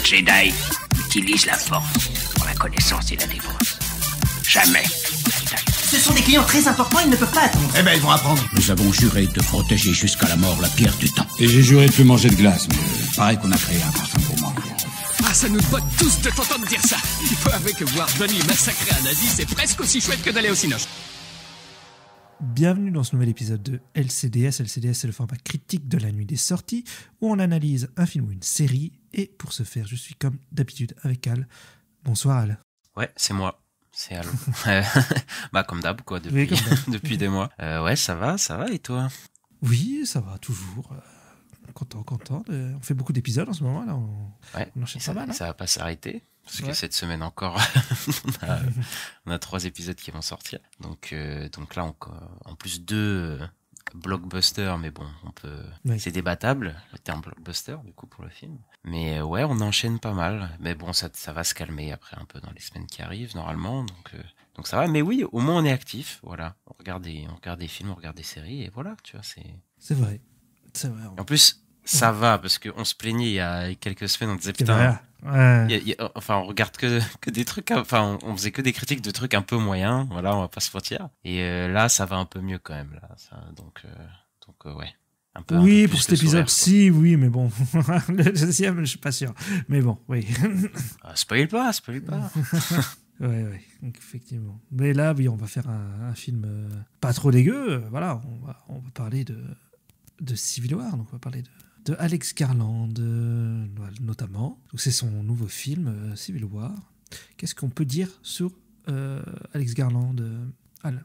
Jedi utilise la force pour la connaissance et la défense. Jamais. Ce sont des clients très importants, ils ne peuvent pas attendre. Eh ben, ils vont apprendre. Nous avons juré de protéger jusqu'à la mort la pierre du temps. Et j'ai juré de plus manger de glace, mais pareil qu'on a créé un parfum pour moi. Ah, ça nous botte tous de t'entendre dire ça. Il faut avouer que voir Johnny massacrer un nazi, c'est presque aussi chouette que d'aller au cinoche. Bienvenue dans ce nouvel épisode de LCDS. LCDS, c'est le format critique de la nuit des sorties, où on analyse un film ou une série. Et pour ce faire, je suis comme d'habitude avec Al. Bonsoir Al. Ouais, c'est moi. C'est Al. Bah comme d'hab quoi, depuis, Oui, comme d'hab. depuis des mois. Ouais, ça va, et toi? Oui, ça va toujours. Content. On fait beaucoup d'épisodes en ce moment. Là. On enchaîne pas mal. Ça va pas s'arrêter. Parce que cette semaine encore, on a 3 épisodes qui vont sortir. Donc là, en plus 2 blockbusters, mais bon, c'est débattable, le terme blockbuster, du coup, pour le film. Mais ouais, on enchaîne pas mal. Mais bon, ça va se calmer après un peu dans les semaines qui arrivent, normalement. Donc ça va. Mais oui, au moins on est actif. Voilà. On regarde des films, on regarde des séries, et voilà, tu vois, C'est vrai. En plus, ça va, parce qu'on se plaignait il y a quelques semaines, on disait putain, enfin on regarde que des trucs, enfin on faisait que des critiques de trucs un peu moyens, voilà, on va pas se mentir. Et là, ça va un peu mieux quand même, là. Donc ouais. Oui, pour cet épisode-ci, oui, mais bon. Le deuxième, je suis pas sûr. Mais bon, oui. Spoil pas. Ouais, donc, effectivement. Mais là, oui, on va faire un film pas trop dégueu. Voilà, on va parler de Civil War, donc on va parler de Alex Garland, notamment. Donc c'est son nouveau film, Civil War. Qu'est-ce qu'on peut dire sur Alex Garland, Al?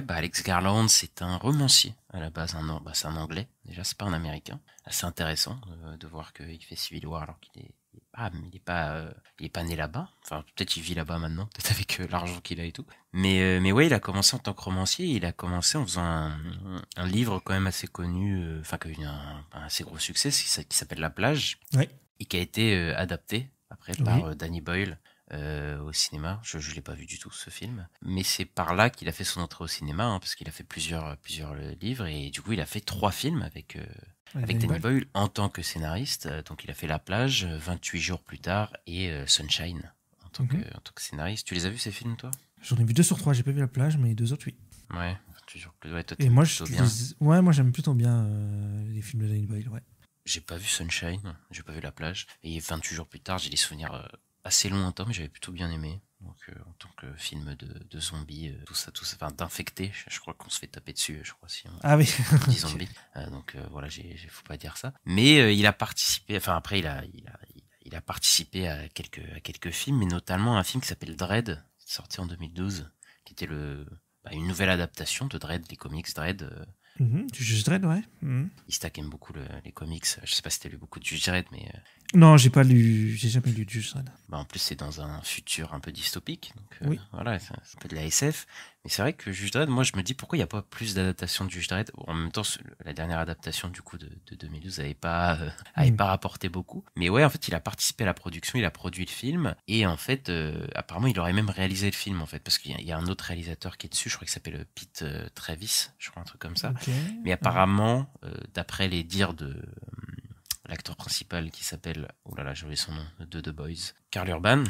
Alex Garland, c'est un romancier à la base, c'est un anglais. Déjà, c'est pas un américain. Assez intéressant de voir qu'il fait Civil War alors qu'il est pas né là-bas. Enfin, peut-être il vit là-bas maintenant, peut-être avec l'argent qu'il a et tout. Mais ouais, il a commencé en tant que romancier. Il a commencé en faisant un livre quand même assez connu, qui a eu un assez gros succès, qui s'appelle La Plage, et qui a été adapté après par Danny Boyle au cinéma. Je l'ai pas vu du tout ce film, mais c'est par là qu'il a fait son entrée au cinéma, parce qu'il a fait plusieurs livres, et du coup il a fait 3 films avec Danny Boyle en tant que scénariste. Donc il a fait La Plage, 28 jours plus tard, et Sunshine en tant que scénariste. Tu les as vus ces films, toi? J'en ai vu 2 sur 3, j'ai pas vu La Plage, mais 2 autres, oui. Ouais, 28 jours plus tard. Ouais, toi, et moi, moi j'aime plutôt bien les films de Danny Boyle, ouais. J'ai pas vu Sunshine, j'ai pas vu La Plage, et 28 jours plus tard, j'ai des souvenirs assez lointains, mais j'avais plutôt bien aimé. Donc en tant que film de zombies, tout ça, enfin d'infectés, je crois qu'on se fait taper dessus, je crois, si on dit zombies. Voilà, faut pas dire ça. Mais il a participé, enfin après il a participé à quelques films, mais notamment un film qui s'appelle Dredd, sorti en 2012, qui était une nouvelle adaptation de Dredd, les comics Dredd. Du Judge Dredd, ouais. Istak aime beaucoup les comics. Je sais pas si t'as lu beaucoup de Judge Dredd, mais... Non, j'ai jamais lu Judge Dredd. En plus, c'est dans un futur un peu dystopique. Donc, voilà, c'est un peu de la SF. Mais c'est vrai que Judge Dredd, moi, je me dis pourquoi il n'y a pas plus d'adaptation de Judge Dredd. En même temps, la dernière adaptation, du coup, de 2012 avait pas rapporté beaucoup. Mais ouais, en fait, il a participé à la production, il a produit le film. Et en fait, apparemment, il aurait même réalisé le film, en fait. Parce qu'il y a un autre réalisateur qui est dessus, je crois qu'il s'appelle Pete Travis, je crois, un truc comme ça. Okay. Mais apparemment, d'après les dires de l'acteur principal qui s'appelle, j'ai oublié son nom, de The Boys, Karl Urban.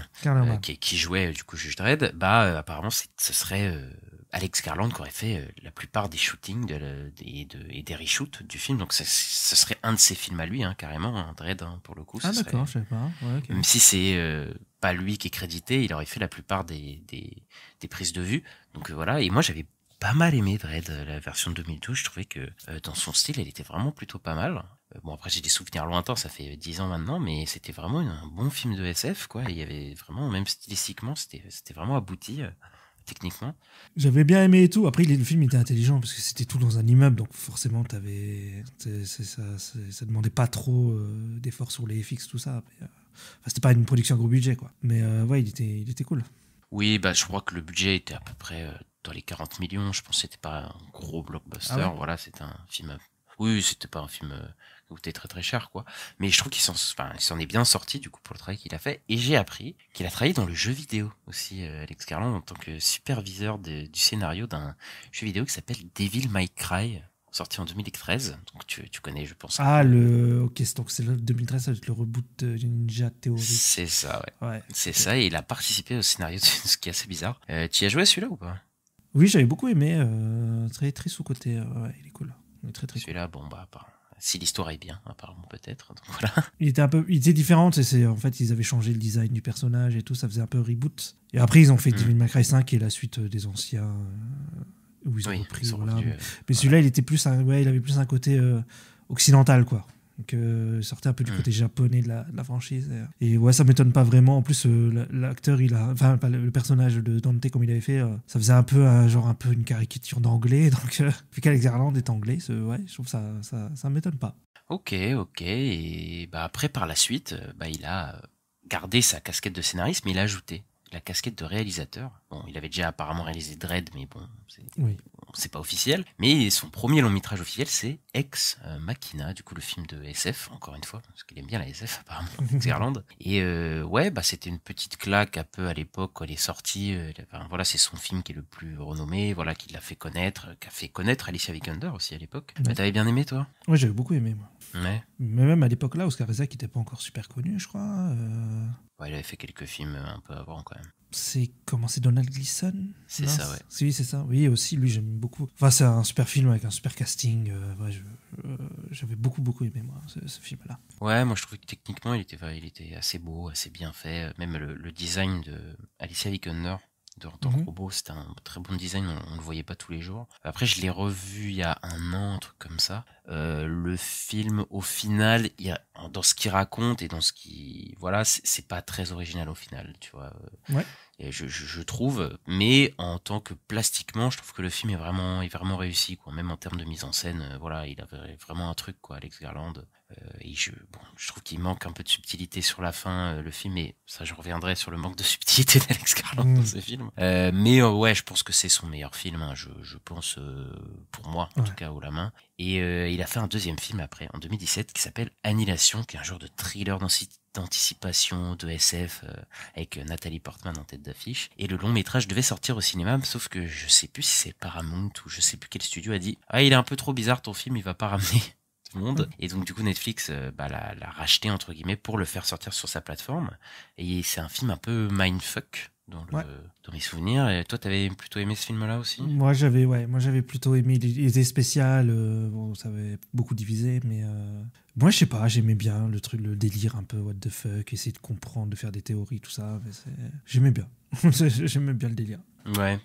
Qui jouait du coup Judge Dredd, apparemment ce serait Alex Garland qui aurait fait la plupart des shootings et des reshoots du film. Donc ce serait un de ses films à lui, carrément, un Dredd, pour le coup. D'accord, je sais pas. Ouais, okay. Même si c'est pas lui qui est crédité, il aurait fait la plupart des prises de vue. Donc voilà, et moi j'avais pas mal aimé Dredd, la version de 2012. Je trouvais que dans son style, elle était vraiment plutôt pas mal. Après j'ai des souvenirs lointains, ça fait 10 ans maintenant, mais c'était vraiment un bon film de SF, quoi. Il y avait vraiment, même stylistiquement, c'était vraiment abouti, techniquement. J'avais bien aimé et tout. Après, le film était intelligent parce que c'était tout dans un immeuble, donc forcément, ça demandait pas trop d'efforts sur les FX, tout ça. C'était pas une production à gros budget, quoi. Mais il était cool. Oui, je crois que le budget était à peu près dans les 40 millions. Je pense que c'était pas un gros blockbuster. Ah ouais. Voilà, c'était un film. Oui, c'était pas un film qui coûtait très très cher, quoi. Mais je trouve qu'il s'en est bien sorti, du coup, pour le travail qu'il a fait. Et j'ai appris qu'il a travaillé dans le jeu vidéo aussi, Alex Garland, en tant que superviseur du scénario d'un jeu vidéo qui s'appelle Devil May Cry. sorti en 2013. Donc tu connais, je pense. Ah, ok, donc c'est le 2013, ça va être le reboot de Ninja Theory. C'est ça, ouais. C'est ok. ça, et il a participé au scénario, ce qui est assez bizarre. Tu y as joué celui-là ou pas? Oui, j'avais beaucoup aimé. Très, très sous-côté. Ouais, il est cool. Il est très, très cool. Celui-là, bon, bah, si l'histoire est bien, apparemment, peut-être. Donc voilà. Il était différent. En fait, ils avaient changé le design du personnage et tout. Ça faisait un peu reboot. Et après, ils ont fait Devil May Cry 5, qui est la suite des anciens. Où ils ont repris. Ils ont voilà. revenus, Mais celui-là, il avait plus un côté occidental, quoi. Donc, il sortait un peu du côté japonais de la franchise. Et ouais, ça m'étonne pas vraiment. En plus, l'acteur, le personnage de Dante, comme il avait fait, ça faisait un peu une caricature d'anglais. Donc, vu qu'Alex Garland est anglais, je trouve ça m'étonne pas. Ok. Et bah, après, par la suite, il a gardé sa casquette de scénariste, mais il a ajouté la casquette de réalisateur. Bon, il avait déjà apparemment réalisé Dredd, mais bon, c'est pas officiel. Mais son premier long métrage officiel, c'est Ex Machina, du coup le film de SF, encore une fois, parce qu'il aime bien la SF apparemment, Alex Garland. Et c'était une petite claque un peu à l'époque quand elle est sortie. Voilà, c'est son film qui est le plus renommé, voilà, qui a fait connaître Alicia Vikander aussi à l'époque. T'avais bien aimé, toi? Ouais, j'avais beaucoup aimé, moi. Ouais. Mais même à l'époque là, Oscar Isaac n'était pas encore super connu, je crois. Ouais, il avait fait quelques films un peu avant quand même. C'est Donald Gleeson? C'est ça, ouais. Oui, c'est ça. Oui, aussi, lui, j'aime beaucoup. Enfin, c'est un super film avec un super casting. J'avais beaucoup aimé, moi, ce film-là. Ouais, moi, je trouvais que techniquement, il était assez beau, assez bien fait. Même le design de Alicia Vikander en tant que robot, c'était un très bon design, on le voyait pas tous les jours. Après, je l'ai revu il y a un an, un truc comme ça. Le film, au final, dans ce qu'il raconte et dans ce qui... Voilà, c'est pas très original au final, tu vois. Ouais. Et je trouve, mais en tant que plastiquement, je trouve que le film est vraiment réussi, quoi. Même en termes de mise en scène, voilà, il avait vraiment un truc, quoi, Alex Garland. Et je trouve qu'il manque un peu de subtilité sur la fin, le film, et ça, je reviendrai sur le manque de subtilité d'Alex Garland dans ce film. Mais ouais, je pense que c'est son meilleur film, hein, je pense, pour moi, en tout cas, haut la main. Et il a fait un deuxième film après, en 2017, qui s'appelle Annihilation, qui est un genre de thriller d'anticipation, de SF, avec Nathalie Portman en tête d'affiche. Et le long métrage devait sortir au cinéma, sauf que je sais plus si c'est Paramount ou je sais plus quel studio a dit « Ah, il est un peu trop bizarre ton film, il va pas ramener tout le monde. » Et donc du coup Netflix l'a racheté entre guillemets pour le faire sortir sur sa plateforme. Et c'est un film un peu mindfuck dans mes souvenirs. Et toi, t'avais plutôt aimé ce film-là aussi? Moi, j'avais plutôt aimé les effets spéciales. Ça avait beaucoup divisé, mais moi, je sais pas, j'aimais bien le délire un peu what the fuck, essayer de comprendre, de faire des théories, tout ça. J'aimais bien. J'aimais bien le délire. Ouais,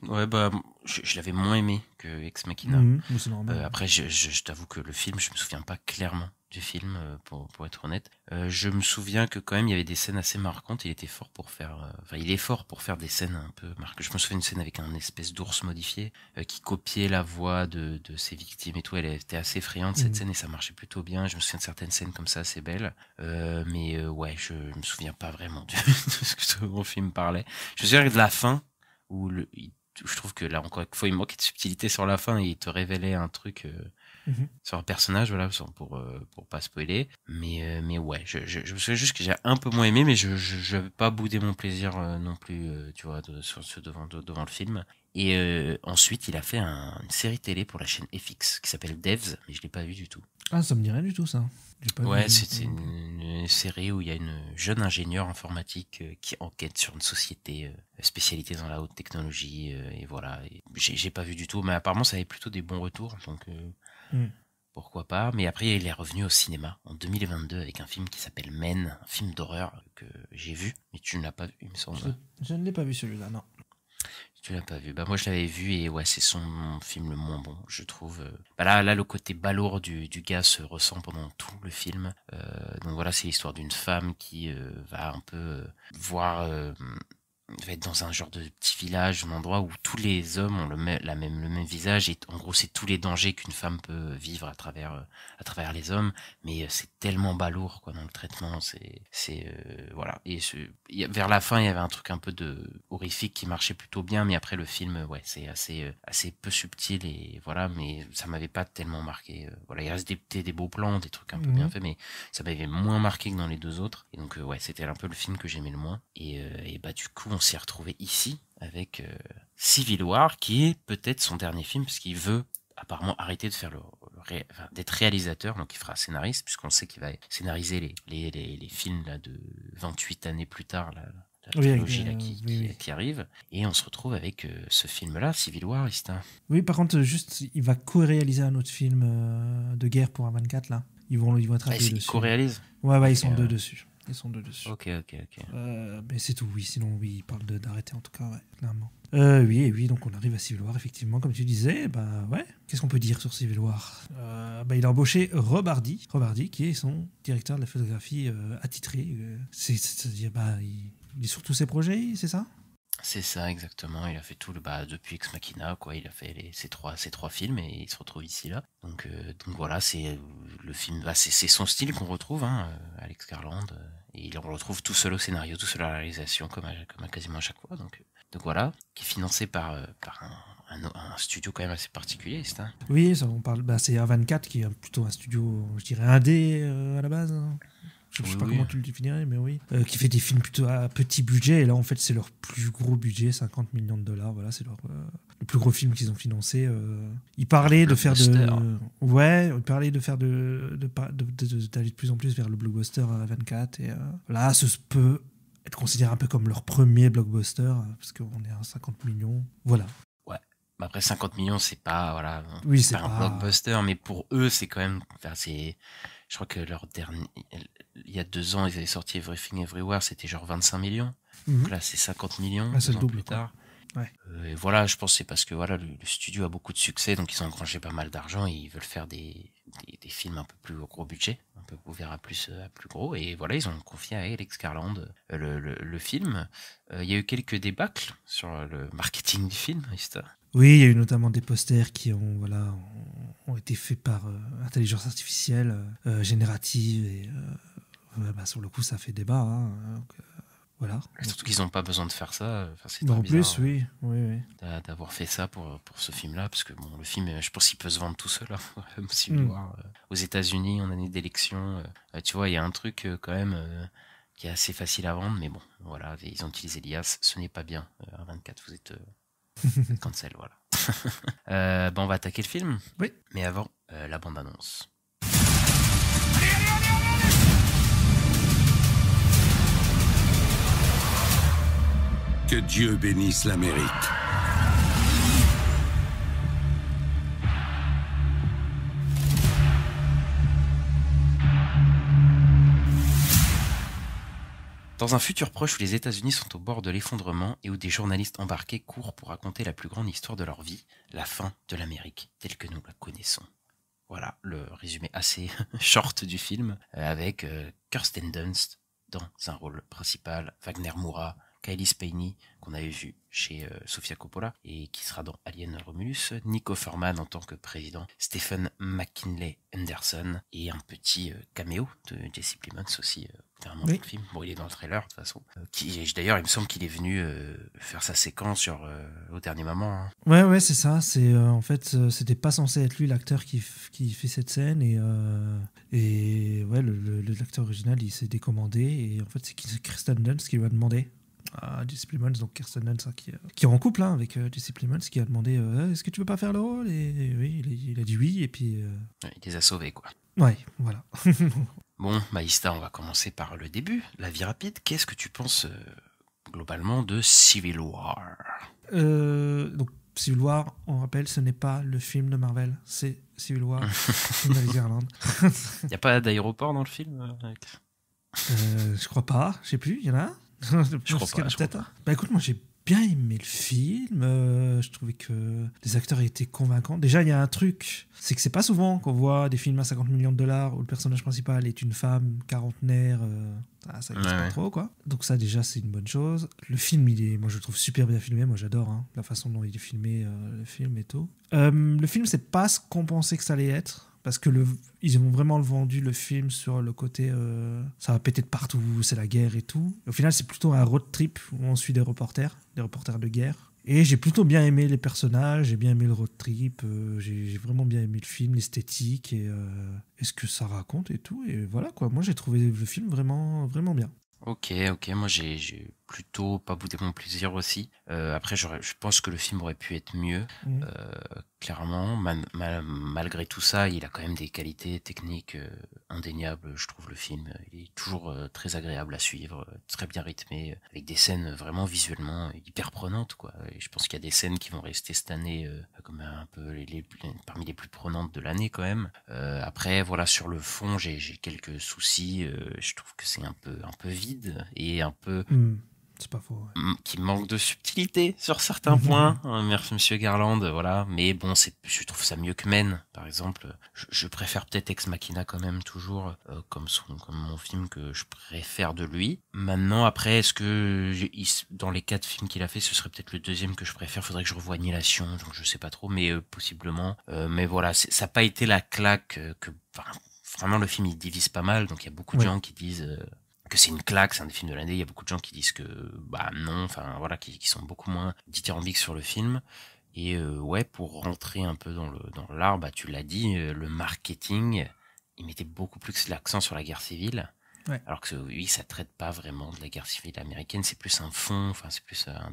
je l'avais moins aimé que Ex Machina. C'est normal. Après, je t'avoue que le film, je me souviens pas clairement du film, pour être honnête. Je me souviens que quand même, il y avait des scènes assez marquantes. Il était fort pour faire... il est fort pour faire des scènes un peu marquantes. Je me souviens d'une scène avec un espèce d'ours modifié qui copiait la voix de ses victimes et tout. Elle était assez effrayante, cette scène, et ça marchait plutôt bien. Je me souviens de certaines scènes comme ça, assez belles. Mais ouais, je me souviens pas vraiment de ce que mon film parlait. Je me souviens de la fin, où je trouve que là, encore une fois, il manquait de subtilité sur la fin et il te révélait un truc... sur un personnage, voilà, pour pas spoiler, mais ouais, je me souviens juste que j'ai un peu moins aimé, mais je n'avais pas boudé mon plaisir non plus, tu vois, devant le film. Et ensuite, il a fait une série télé pour la chaîne FX qui s'appelle Devs, mais je l'ai pas vu du tout. Ah, ça me dit rien du tout, ça. Ouais, c'est une série où il y a une jeune ingénieure informatique qui enquête sur une société spécialisée dans la haute technologie, et voilà. Et j'ai pas vu du tout, mais apparemment ça avait plutôt des bons retours, donc pourquoi pas. Mais après, il est revenu au cinéma en 2022 avec un film qui s'appelle Men, un film d'horreur que j'ai vu, mais tu ne l'as pas vu, il me semble. Je ne l'ai pas vu celui-là, non. Tu l'as pas vu. Moi je l'avais vu et ouais, c'est son film le moins bon, je trouve. Là le côté balourd du gars se ressent pendant tout le film. Donc voilà, c'est l'histoire d'une femme qui va un peu va être dans un genre de petit village, un endroit où tous les hommes ont le même visage, et en gros c'est tous les dangers qu'une femme peut vivre à travers les hommes, mais c'est tellement balourd, quoi, dans le traitement, voilà. Et vers la fin il y avait un truc un peu de horrifique qui marchait plutôt bien, mais après le film, ouais, c'est assez peu subtil, et voilà, mais ça m'avait pas tellement marqué. Voilà, il reste des beaux plans, des trucs un peu bien faits, mais ça m'avait moins marqué que dans les deux autres, et donc ouais, c'était un peu le film que j'aimais le moins, et bah du coup on s'est retrouvé ici avec Civil War, qui est peut-être son dernier film, parce qu'il veut apparemment arrêté de faire d'être réalisateur, donc il fera scénariste, puisqu'on sait qu'il va scénariser les films là, de 28 années plus tard, la trilogie là, qui arrive. Et on se retrouve avec ce film-là, Civil War, Istin. Oui, par contre, juste, il va co-réaliser un autre film de guerre pour A24, là. Ils vont être à deux dessus. Ils co-réalisent Ouais, ils sont deux dessus. Ok. Mais c'est tout, oui. Sinon, oui, il parle d'arrêter, en tout cas, ouais, clairement. Oui, donc on arrive à Civil War, effectivement, comme tu disais. Ouais, qu'est-ce qu'on peut dire sur Civil War? Il a embauché Rob Hardy, qui est son directeur de la photographie attitré. C'est-à-dire, il est sur tous ses projets, c'est ça? C'est ça, exactement. Il a fait tout depuis Ex Machina, quoi. Il a fait ces trois films et il se retrouve ici, là. Donc voilà, c'est le film. C'est son style qu'on retrouve, Alex Garland. Et on le retrouve tout seul au scénario, tout seul à la réalisation, comme à quasiment à chaque fois. Donc voilà, qui est financé par un studio quand même assez particulier, c'est ça. Oui, ça, on parle. C'est A24 qui est plutôt un studio, je dirais, indé à la base. Je sais pas comment tu le définirais, mais oui. Qui fait des films plutôt à petit budget. Et là, en fait, c'est leur plus gros budget, 50 millions de dollars. Voilà, c'est le plus gros film qu'ils ont financé. Ils parlaient de faire ils parlaient de faire d'aller de plus en plus vers le blockbuster à 24. Et là, ça peut être considéré un peu comme leur premier blockbuster, parce qu'on est à 50 millions. Voilà. Ouais. Après, 50 millions, c'est pas, voilà. Oui, c'est pas un blockbuster, mais pour eux, c'est quand même, je crois que leur dernier, il y a 2 ans, ils avaient sorti Everything Everywhere, c'était genre 25 millions. Donc là, c'est 50 millions. C'est le double plus tard. Ouais. Et voilà, je pense que c'est parce que voilà, le studio a beaucoup de succès, donc ils ont engrangé pas mal d'argent et ils veulent faire des films un peu plus gros budget, un peu ouvert à plus gros. Et voilà, ils ont confié à Alex Garland le film. Il y a eu quelques débâcles sur le marketing du film, histoire. Oui, il y a eu notamment des posters qui ont été faits par intelligence artificielle générative et sur le coup ça fait débat. Donc, voilà. Surtout qu'ils n'ont pas besoin de faire ça. C'est en bizarre, plus, oui. D'avoir fait ça pour ce film-là, parce que le film, je pense qu'il peut se vendre tout seul. Civil War, aux États-Unis en année d'élection, tu vois, il y a un truc quand même qui est assez facile à vendre, mais bon, voilà, ils ont utilisé l'IA, ce n'est pas bien. À 24, vous êtes cancel, voilà. On va attaquer le film. Oui. Mais avant, la bande-annonce. Que Dieu bénisse l'Amérique. Dans un futur proche où les États-Unis sont au bord de l'effondrement et où des journalistes embarqués courent pour raconter la plus grande histoire de leur vie, la fin de l'Amérique telle que nous la connaissons. Voilà le résumé assez short du film, avec Kirsten Dunst dans un rôle principal, Wagner Moura, Kylie Spaney, qu'on avait vu chez Sofia Coppola, et qui sera dans Alien Romulus, Nick Offerman en tant que président, Stephen McKinley Anderson, et un petit caméo de Jesse Plemons aussi, dans le film. Bon, il est dans le trailer, de toute façon. D'ailleurs, il me semble qu'il est venu faire sa séquence au dernier moment. Ouais, c'est ça. En fait, c'était pas censé être lui l'acteur qui fait cette scène, et l'acteur original, il s'est décommandé, et en fait, c'est Kirsten Dunst qui lui a demandé à Jesse Plemons, donc Kirsten Dunst qui est en couple avec Jesse Plemons, qui a demandé est-ce que tu veux pas faire le rôle, et oui, il a dit oui, et puis il les a sauvés, quoi. Ouais, voilà. Bon, Ista, on va commencer par le début, la vie rapide. Qu'est-ce que tu penses globalement de Civil War? Donc Civil War, on rappelle, ce n'est pas le film de Marvel, c'est Civil War d'Alex Garland. Il n'y a pas d'aéroport dans le film je crois pas, je sais plus, il y en a un. Je crois pas. Écoute, moi j'ai bien aimé le film. Je trouvais que les acteurs étaient convaincants. Déjà, il y a un truc, c'est que c'est pas souvent qu'on voit des films à 50 millions de dollars où le personnage principal est une femme quarantenaire. Ça existe pas trop, quoi. Donc ça, déjà, c'est une bonne chose. Le film, moi je le trouve super bien filmé. Moi j'adore la façon dont il est filmé, le film et tout. Le film, c'est pas ce qu'on pensait que ça allait être. Parce que ils ont vraiment vendu le film sur le côté ça va péter de partout, c'est la guerre et tout. Et au final, c'est plutôt un road trip où on suit des reporters de guerre. Et j'ai plutôt bien aimé les personnages, j'ai bien aimé le road trip, j'ai vraiment bien aimé le film, l'esthétique et ce que ça raconte et tout. Et voilà, quoi. Moi, j'ai trouvé le film vraiment, vraiment bien. Ok, moi j'ai plutôt pas boudé mon plaisir aussi. Après, je pense que le film aurait pu être mieux. clairement. Malgré tout ça, il a quand même des qualités techniques indéniables. Je trouve le film, il est toujours très agréable à suivre, très bien rythmé, avec des scènes vraiment visuellement hyper prenantes, quoi. Et je pense qu'il y a des scènes qui vont rester cette année comme un peu parmi les plus prenantes de l'année quand même. Après, voilà, sur le fond, j'ai quelques soucis. Je trouve que c'est un peu vide et un peu C'est pas faux. Ouais. qui manque de subtilité sur certains points. Merci Monsieur Garland, voilà. Mais bon, je trouve ça mieux que Men, par exemple. Je préfère peut-être Ex Machina quand même toujours comme mon film que je préfère de lui. Maintenant, après, est-ce que dans les 4 films qu'il a fait, ce serait peut-être le deuxième que je préfère. Faudrait que je revoie Annihilation, donc je sais pas trop, mais possiblement. Mais voilà, ça a pas été la claque vraiment le film il divise pas mal, donc il y a beaucoup de gens qui disent que c'est une claque, c'est un des films de l'année. Il y a beaucoup de gens qui disent que non, enfin voilà, qui sont beaucoup moins dithyrambiques sur le film. Et pour rentrer un peu dans l'art, tu l'as dit, le marketing, il mettait beaucoup plus l'accent sur la guerre civile. Ouais. Alors que oui, ça traite pas vraiment de la guerre civile américaine, c'est plus un fond, enfin c'est plus un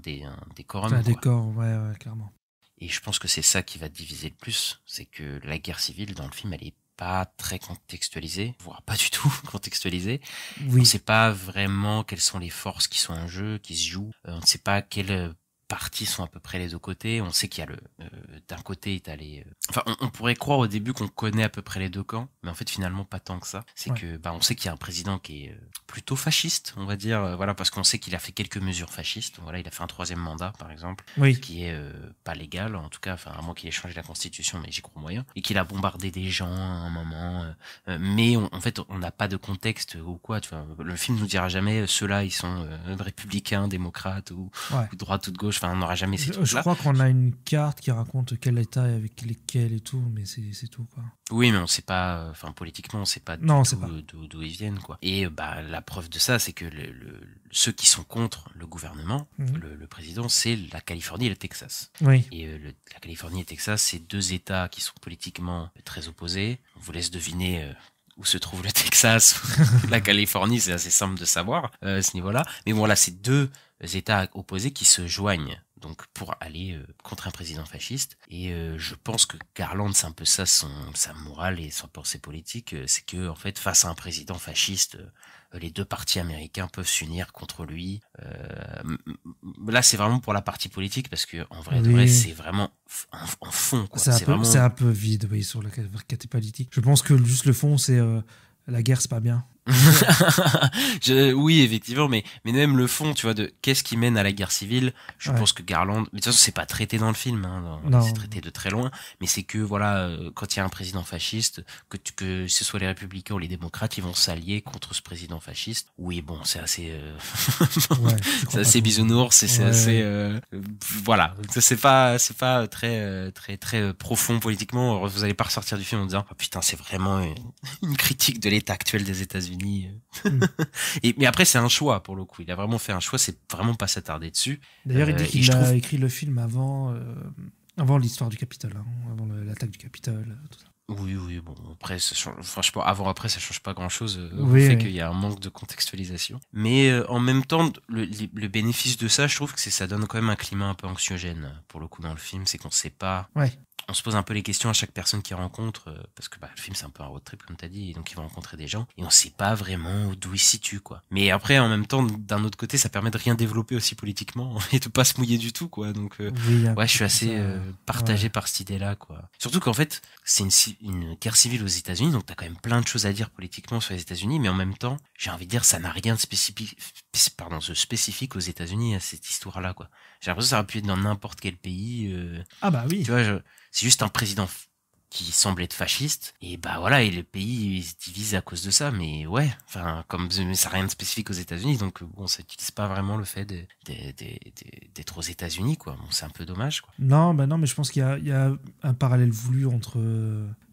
décorum. C'est un décor, ouais, clairement. Et je pense que c'est ça qui va diviser le plus, c'est que la guerre civile dans le film, elle est pas très contextualisé, voire pas du tout contextualisé. Oui. On ne sait pas vraiment quelles sont les forces qui sont en jeu, qui se jouent. On ne sait pas quelles parties sont à peu près les deux côtés. On sait qu'il y a d'un côté t'as les. Enfin, on pourrait croire au début qu'on connaît à peu près les deux camps, mais en fait finalement pas tant que ça. C'est que on sait qu'il y a un président qui est plutôt fasciste, on va dire, voilà, parce qu'on sait qu'il a fait quelques mesures fascistes. Voilà, il a fait un 3e mandat par exemple, ce qui est pas légal, en tout cas, enfin à moins qu'il ait changé la constitution, mais j'y crois moyen, et qu'il a bombardé des gens à un moment. Mais en fait, on n'a pas de contexte ou quoi. Tu vois, le film nous dira jamais ceux-là ils sont républicains, démocrates ou de droite ou de gauche. Enfin, on n'aura jamais ces trucs-là. Je crois qu'on a une carte qui raconte quel état avec lesquels et tout, mais c'est tout, quoi. Oui, mais on sait pas, enfin, politiquement, on sait pas d'où ils viennent, quoi. Et, la preuve de ça, c'est que ceux qui sont contre le gouvernement, le président, c'est la Californie et le Texas. Oui. Et la Californie et le Texas, c'est 2 États qui sont politiquement très opposés. On vous laisse deviner où se trouve le Texas, la Californie, c'est assez simple de savoir à ce niveau-là. Mais bon, là, c'est 2 États opposés qui se joignent donc pour aller contre un président fasciste. Et je pense que Garland, c'est un peu ça sa morale et sa pensée politique, c'est que en fait, face à un président fasciste, les 2 partis américains peuvent s'unir contre lui. Là, c'est vraiment pour la partie politique, parce que en vrai, de vrai, c'est vraiment en fond, quoi. C'est un peu vide, oui, sur la catégorie politique. Je pense que juste le fond, c'est la guerre, c'est pas bien. Oui, effectivement, mais même le fond, tu vois, de qu'est-ce qui mène à la guerre civile. Je pense que Garland, mais de toute façon, c'est pas traité dans le film, hein, c'est traité de très loin, mais c'est que voilà, quand il y a un président fasciste, que ce soit les républicains ou les démocrates, ils vont s'allier contre ce président fasciste. Oui, bon, c'est assez, c'est assez bisounours, c'est assez, voilà, c'est pas très profond politiquement. Vous allez pas ressortir du film en disant, oh putain, c'est vraiment une critique de l'état actuel des États-Unis. Mais après, c'est un choix pour le coup. Il a vraiment fait un choix, c'est vraiment pas s'attarder dessus. D'ailleurs, il dit qu'il a écrit le film avant l'histoire du Capitole, hein, avant l'attaque du Capitole, tout ça. Oui, bon, après, franchement, avant-après, ça change pas grand-chose au fait qu'il y a un manque de contextualisation. Mais en même temps, le bénéfice de ça, je trouve que ça donne quand même un climat un peu anxiogène, pour le coup, dans le film. C'est qu'on sait pas... On se pose un peu les questions à chaque personne qu'il rencontre, parce que le film, c'est un peu un road trip, comme t'as dit, et donc ils vont rencontrer des gens, et on sait pas vraiment d'où ils se situent, quoi. Mais après, en même temps, d'un autre côté, ça permet de rien développer aussi politiquement, et de pas se mouiller du tout, quoi. Donc, je suis assez partagé par cette idée-là, quoi. Surtout qu'en fait, c'est une guerre civile aux États-Unis, donc t'as quand même plein de choses à dire politiquement sur les États-Unis, mais en même temps, j'ai envie de dire, ça n'a rien de spécifique aux États-Unis à cette histoire-là, quoi. J'ai l'impression que ça aurait pu être dans n'importe quel pays. Oui. Tu vois, c'est juste un président qui semble être fasciste, et voilà, et le pays il se divise à cause de ça, mais mais ça n'a rien de spécifique aux États-Unis, donc bon, ça n'utilise pas vraiment le fait d'être aux États-Unis, quoi. Bon, c'est un peu dommage, quoi. Non, mais je pense qu'il y a un parallèle voulu entre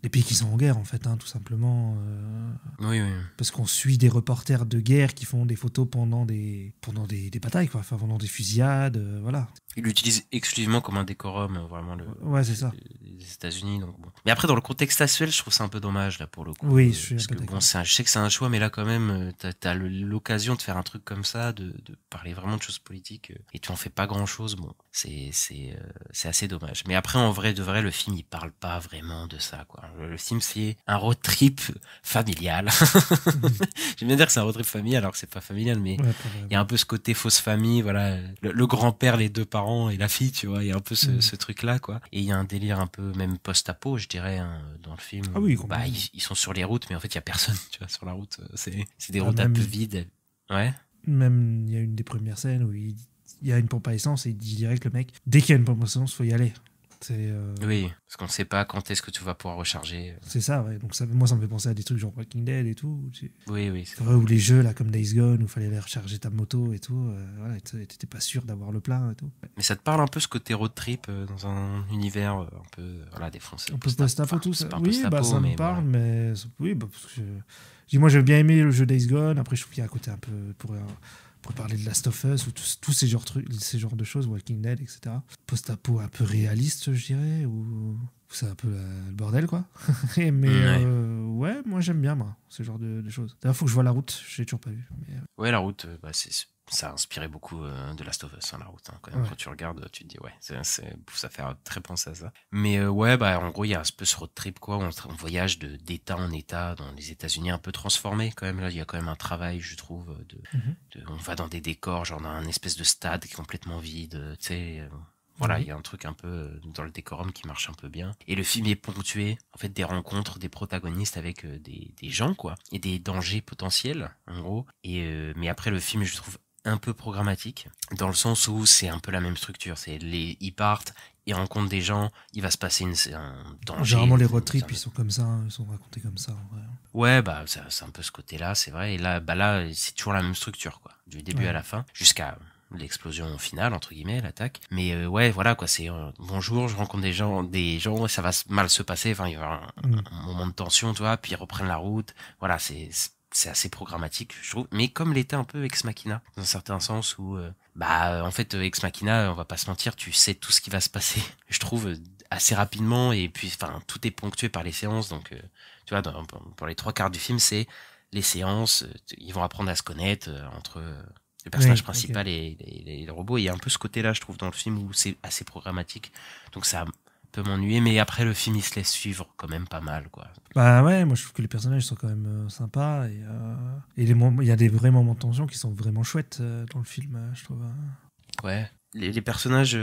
des pays qui sont en guerre, en fait, hein, tout simplement. Oui. Parce qu'on suit des reporters de guerre qui font des photos pendant des batailles, quoi. Enfin, pendant des fusillades, voilà. Il l'utilise exclusivement comme un décorum, vraiment, Ouais, c'est ça. les États-Unis. Donc bon. Mais après, dans le contexte actuel, je trouve ça un peu dommage, là, pour le coup. Oui, je suis parce un peu que d'accord. bon, je sais que c'est un choix, mais là, quand même, t'as l'occasion de faire un truc comme ça, de parler vraiment de choses politiques, et tu en fais pas grand-chose. Bon, c'est assez dommage. Mais après, en vrai, de vrai, le film, il parle pas vraiment de ça, quoi. Le film, c'est un road trip familial. J'aime bien dire que c'est un road trip familial, alors que c'est pas familial, mais Ouais, il y a un peu ce côté fausse famille, voilà, le grand-père, les deux parents et la fille, tu vois, il y a un peu ce truc-là, quoi. Et il y a un délire un peu même post-apo, je dirais, hein, dans le film. Ah oui, bah, complètement. ils sont sur les routes, mais en fait, il y a personne, tu vois, sur la route. C'est des Ah, routes un même- peu vides. Ouais. Même, il y a une des premières scènes où il y a une pompe à essence et il dit direct, le mec, dès qu'il y a une pompe à essence, faut y aller. Oui, parce qu'on sait pas quand est-ce que tu vas pouvoir recharger. C'est ça, ouais. Donc moi, ça me fait penser à des trucs genre Walking Dead et tout. Oui. C'est vrai, ou les jeux là comme Days Gone où il fallait aller recharger ta moto et tout. Voilà, t'étais pas sûr d'avoir le plein et tout. Mais ça te parle un peu ce côté road trip dans un univers un peu voilà, défoncé. Un peu post-apo, tout ça. C'est pas un Oui, post-apo, ça me mais parle, voilà. mais oui, parce que je dis, moi, j'ai bien aimé le jeu Days Gone. Après, je trouve qu'il y a un côté un peu pour parler de Last of Us ou tous ces genres de choses, Walking Dead, etc. Post-apo un peu réaliste, je dirais, ou c'est un peu le bordel, quoi. Mais ouais, moi j'aime bien, moi, ce genre de choses. D'ailleurs, faut que je vois La Route, je l'ai toujours pas vu. Mais, Ouais, la route, ça a inspiré beaucoup de Last of Us, hein, la route. Hein, quand même, Ouais. quand tu regardes, tu te dis, ouais, ça fait très penser à ça. Mais ouais, bah, en gros, il y a un peu ce road trip, quoi, où on voyage d'état en état dans les États-Unis un peu transformés, quand même. Là, il y a quand même un travail, je trouve, on va dans des décors, genre dans un espèce de stade qui est complètement vide, tu sais. Voilà, il y a un truc un peu dans le décorum qui marche un peu bien. Et le film est ponctué, en fait, des rencontres des protagonistes avec des gens, quoi, et des dangers potentiels, en gros. Mais après, le film, je trouve un peu programmatique, dans le sens où c'est un peu la même structure. Ils partent, ils rencontrent des gens, il va se passer un danger. généralement, les road trips, ils sont comme ça, hein, ils sont racontés comme ça, en vrai. Ouais, bah, c'est un peu ce côté-là, c'est vrai. Et là, c'est toujours la même structure, quoi. Du début Ouais. à la fin, jusqu'à l'explosion finale, entre guillemets, l'attaque. Mais ouais, voilà, quoi, c'est bonjour, je rencontre des gens, ça va mal se passer, enfin, il y aura un moment de tension, tu vois, puis ils reprennent la route. Voilà, c'est assez programmatique, je trouve. Mais comme l'était un peu Ex Machina, dans un certain sens où, en fait, Ex Machina, on va pas se mentir, tu sais tout ce qui va se passer, je trouve, assez rapidement, et puis, enfin, tout est ponctué par les séances, donc, tu vois, pour les 3/4 du film, c'est les séances, ils vont apprendre à se connaître entre le personnage Oui, principal et les robots. Et il y a un peu ce côté-là, je trouve, dans le film où c'est assez programmatique. Donc ça peut m'ennuyer, mais après, le film, il se laisse suivre quand même pas mal, quoi. Bah ouais, moi je trouve que les personnages sont quand même sympas et il y a des vrais moments de tension qui sont vraiment chouettes dans le film, je trouve. Ouais. Les personnages,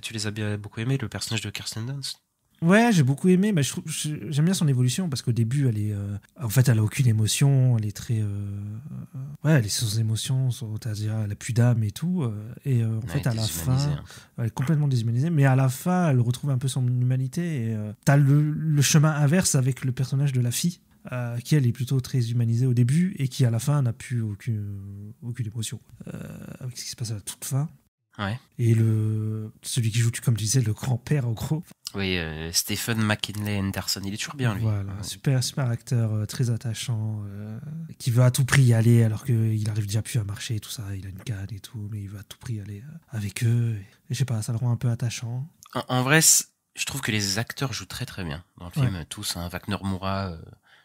tu les as bien beaucoup aimés, le personnage de Kirsten Dunst? Ouais, j'ai beaucoup aimé. Bah, j'aime bien son évolution parce qu'au début, en fait, elle a aucune émotion. Elle est très, ouais, elle est sans émotion, c'est-à-dire elle a plus d'âme et tout. Et en fait, à la fin, elle est complètement déshumanisée. Mais à la fin, elle retrouve un peu son humanité. Et t'as le chemin inverse avec le personnage de la fille. Qui elle est plutôt très humanisée au début et qui à la fin n'a plus aucune émotion avec ce qui se passe à la toute fin. Ouais. Et celui qui joue, comme tu disais, le grand-père en gros. Oui, Stephen McKinley Henderson, il est toujours bien lui. Voilà, super acteur, très attachant, qui veut à tout prix y aller alors qu'il arrive déjà plus à marcher, tout ça, il a une canne et tout, mais il veut à tout prix aller avec eux. Et je sais pas, ça le rend un peu attachant. En vrai, je trouve que les acteurs jouent très très bien dans le film, tous. Hein, Wagner Moura,